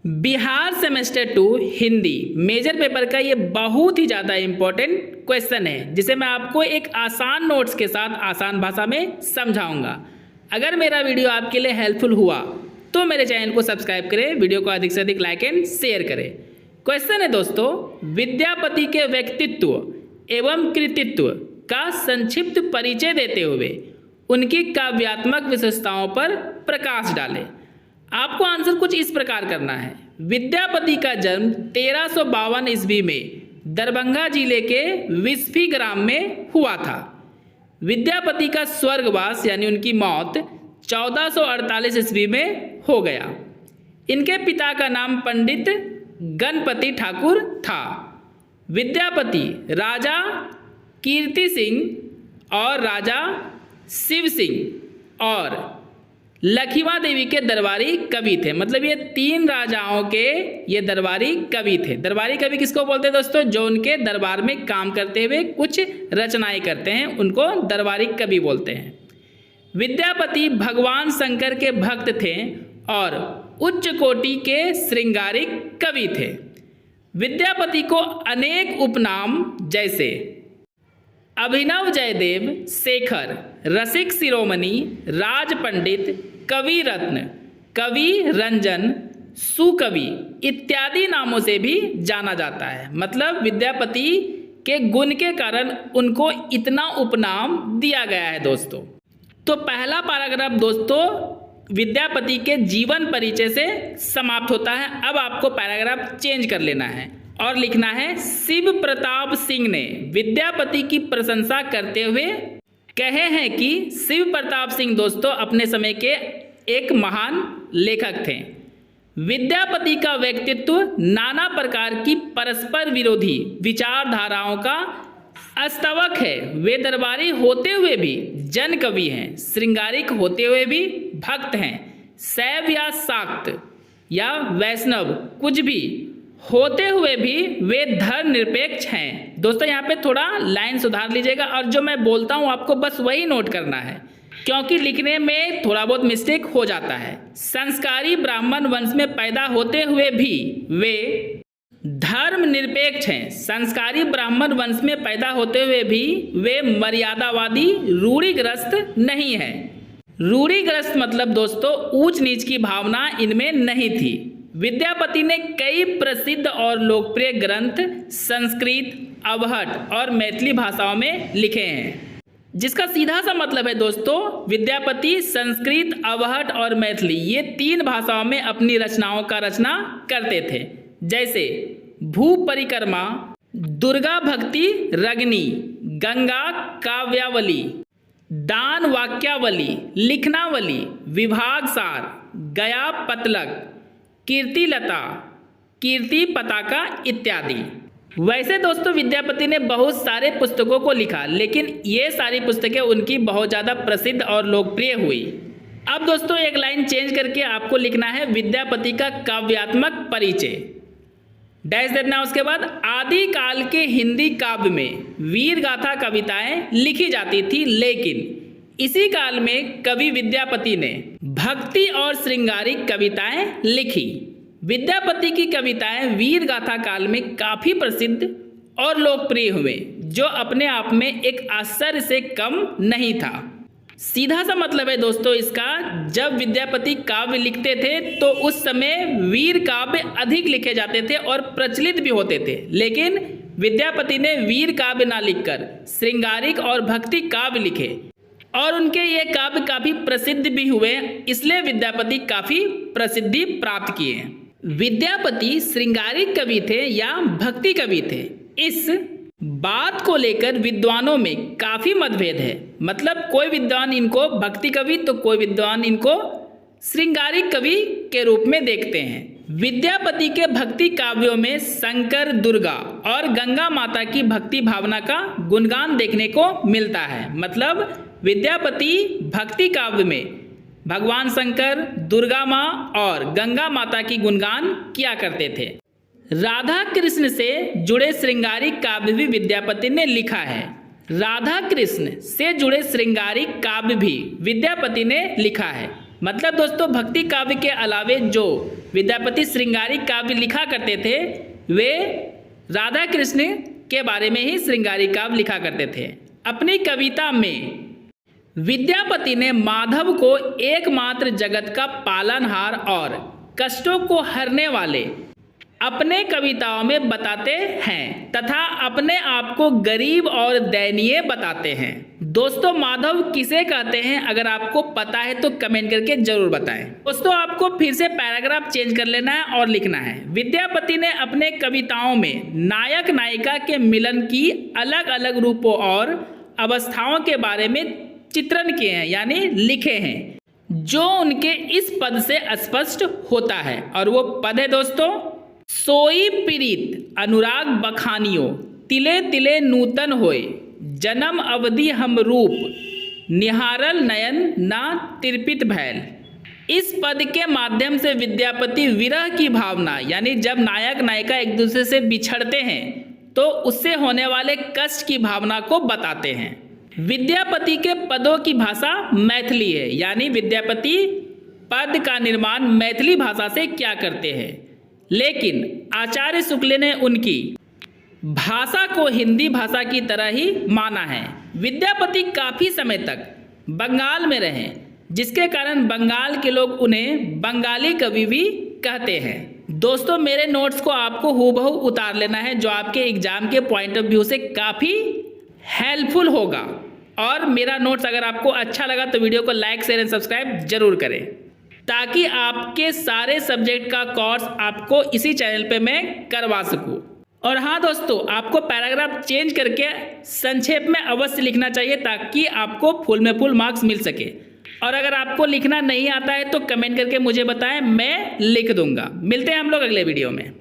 Bihar semester 2 Hindi major paper का ये बहुत ही ज़्यादा इम्पोर्टेंट क्वेश्चन है, जिसे मैं आपको एक आसान नोट्स के साथ आसान भाषा में समझाऊंगा। अगर मेरा वीडियो आपके लिए हेल्पफुल हुआ तो मेरे चैनल को सब्सक्राइब करें, वीडियो को अधिक से अधिक लाइक एंड शेयर करें। क्वेश्चन है दोस्तों, विद्यापति के व्यक्तित्व एवं कृतित्व का संक्षिप्त परिचय देते हुए उनकी काव्यात्मक विशेषताओं पर प्रकाश डालें। आपको आंसर कुछ इस प्रकार करना है। विद्यापति का जन्म 1352 ईस्वी में दरभंगा जिले के विस्फी ग्राम में हुआ था। विद्यापति का स्वर्गवास यानी उनकी मौत 1448 ईस्वी में हो गया। इनके पिता का नाम पंडित गणपति ठाकुर था। विद्यापति राजा कीर्ति सिंह और राजा शिव सिंह और लखीवा देवी के दरबारी कवि थे। मतलब ये तीन राजाओं के ये दरबारी कवि थे। दरबारी कवि किसको बोलते हैं दोस्तों? जो उनके दरबार में काम करते हुए कुछ रचनाएं करते हैं, उनको दरबारी कवि बोलते हैं। विद्यापति भगवान शंकर के भक्त थे और उच्च कोटि के श्रृंगारिक कवि थे। विद्यापति को अनेक उपनाम जैसे अभिनव जयदेव, शेखर, रसिक शिरोमणि, राज पंडित, कवि रत्न, कवि रंजन, सुकवि इत्यादि नामों से भी जाना जाता है। मतलब विद्यापति के गुण के कारण उनको इतना उपनाम दिया गया है दोस्तों। तो पहला पैराग्राफ दोस्तों विद्यापति के जीवन परिचय से समाप्त होता है। अब आपको पैराग्राफ चेंज कर लेना है और लिखना है, शिव प्रताप सिंह ने विद्यापति की प्रशंसा करते हुए कहे हैं कि शिव प्रताप सिंह दोस्तों अपने समय के एक महान लेखक थे। विद्यापति का व्यक्तित्व नाना प्रकार की परस्पर विरोधी विचारधाराओं का अस्तवक है। वे दरबारी होते हुए भी जन कवि हैं, श्रृंगारिक होते हुए भी भक्त हैं, शैव या शाक्त या वैष्णव कुछ भी होते हुए भी वे धर्मनिरपेक्ष हैं। दोस्तों यहाँ पे थोड़ा लाइन सुधार लीजिएगा और जो मैं बोलता हूँ आपको बस वही नोट करना है, क्योंकि लिखने में थोड़ा बहुत मिस्टेक हो जाता है। संस्कारी ब्राह्मण वंश में पैदा होते हुए भी वे धर्मनिरपेक्ष हैं। संस्कारी ब्राह्मण वंश में पैदा होते हुए भी वे मर्यादावादी रूढ़िग्रस्त नहीं है। रूढ़िग्रस्त मतलब दोस्तों ऊंच नीच की भावना इनमें नहीं थी। विद्यापति ने कई प्रसिद्ध और लोकप्रिय ग्रंथ संस्कृत, अवहट और मैथिली भाषाओं में लिखे हैं, जिसका सीधा सा मतलब है दोस्तों विद्यापति संस्कृत, अवहट और मैथिली ये तीन भाषाओं में अपनी रचनाओं का रचना करते थे। जैसे भू परिक्रमा, दुर्गा भक्ति रगनी, गंगा काव्यावली, दान वाक्यावली, लिखनावली, विभाग सार, गया पतलक, कीर्ति लता, कीर्ति पताका इत्यादि। वैसे दोस्तों विद्यापति ने बहुत सारे पुस्तकों को लिखा, लेकिन ये सारी पुस्तकें उनकी बहुत ज़्यादा प्रसिद्ध और लोकप्रिय हुई। अब दोस्तों एक लाइन चेंज करके आपको लिखना है विद्यापति का काव्यात्मक परिचय, डैश देना। उसके बाद आदिकाल के हिंदी काव्य में वीर गाथा कविताएं लिखी जाती थी, लेकिन इसी काल में कवि विद्यापति ने भक्ति और श्रृंगारिक कविताएं लिखी। विद्यापति की कविताएं वीर गाथा काल में काफी प्रसिद्ध और लोकप्रिय हुए, जो अपने आप में एक आश्चर्य से कम नहीं था। सीधा सा मतलब है दोस्तों इसका, जब विद्यापति काव्य लिखते थे तो उस समय वीर काव्य अधिक लिखे जाते थे और प्रचलित भी होते थे, लेकिन विद्यापति ने वीर काव्य ना लिखकर श्रृंगारिक और भक्ति काव्य लिखे और उनके ये काव्य काफी प्रसिद्ध भी हुए, इसलिए विद्यापति काफी प्रसिद्धि प्राप्त किए। विद्यापति श्रृंगारिक कवि थे या भक्ति कवि थे, इस बात को लेकर विद्वानों में काफी मतभेद है। मतलब कोई विद्वान इनको भक्ति कवि तो कोई विद्वान इनको श्रृंगारिक कवि के रूप में देखते हैं। विद्यापति के भक्ति काव्यों में शंकर, दुर्गा और गंगा माता की भक्ति भावना का गुणगान देखने को मिलता है। मतलब विद्यापति भक्ति काव्य में भगवान शंकर, दुर्गा माँ और गंगा माता की गुणगान किया करते थे। राधा कृष्ण से जुड़े श्रृंगारिक काव्य भी विद्यापति ने लिखा है। राधा कृष्ण से जुड़े श्रृंगारिक काव्य भी विद्यापति ने लिखा है। मतलब दोस्तों भक्ति काव्य के अलावे जो विद्यापति श्रृंगारी काव्य लिखा करते थे वे राधा कृष्ण के बारे में ही श्रृंगारी काव्य लिखा करते थे। अपनी कविता में विद्यापति ने माधव को एकमात्र जगत का पालनहार और कष्टों को हरने वाले अपने कविताओं में बताते हैं तथा अपने आप को गरीब और दयनीय बताते हैं। दोस्तों, माधव किसे कहते हैं? अगर आपको पता है तो कमेंट करके जरूर बताएं। दोस्तों, आपको फिर से पैराग्राफ चेंज कर लेना है और लिखना है। विद्यापति ने अपने कविताओं में नायक नायिका के मिलन की अलग अलग रूपों और अवस्थाओं के बारे में चित्रण किए हैं, यानी लिखे हैं, जो उनके इस पद से स्पष्ट होता है। और वो पद है दोस्तों, सोई पीड़ित अनुराग बखानियो, तिले तिले नूतन होए, जन्म अवधि हम रूप, निहारल नयन ना तिरपित भैल। इस पद के माध्यम से विद्यापति विरह की भावना, यानी जब नायक नायिका एक दूसरे से बिछड़ते हैं तो उससे होने वाले कष्ट की भावना को बताते हैं। विद्यापति के पदों की भाषा मैथिली है, यानी विद्यापति पद का निर्माण मैथिली भाषा से क्या करते हैं, लेकिन आचार्य शुक्ल ने उनकी भाषा को हिंदी भाषा की तरह ही माना है। विद्यापति काफ़ी समय तक बंगाल में रहे, जिसके कारण बंगाल के लोग उन्हें बंगाली कवि भी कहते हैं। दोस्तों, मेरे नोट्स को आपको हूबहू उतार लेना है, जो आपके एग्जाम के पॉइंट ऑफ व्यू से काफ़ी हेल्पफुल होगा। और मेरा नोट्स अगर आपको अच्छा लगा तो वीडियो को लाइक, शेयर एंड सब्सक्राइब जरूर करें, ताकि आपके सारे सब्जेक्ट का कोर्स आपको इसी चैनल पे मैं करवा सकूं। और हाँ दोस्तों, आपको पैराग्राफ चेंज करके संक्षेप में अवश्य लिखना चाहिए, ताकि आपको फुल में फुल मार्क्स मिल सके। और अगर आपको लिखना नहीं आता है तो कमेंट करके मुझे बताएं, मैं लिख दूंगा। मिलते हैं हम लोग अगले वीडियो में।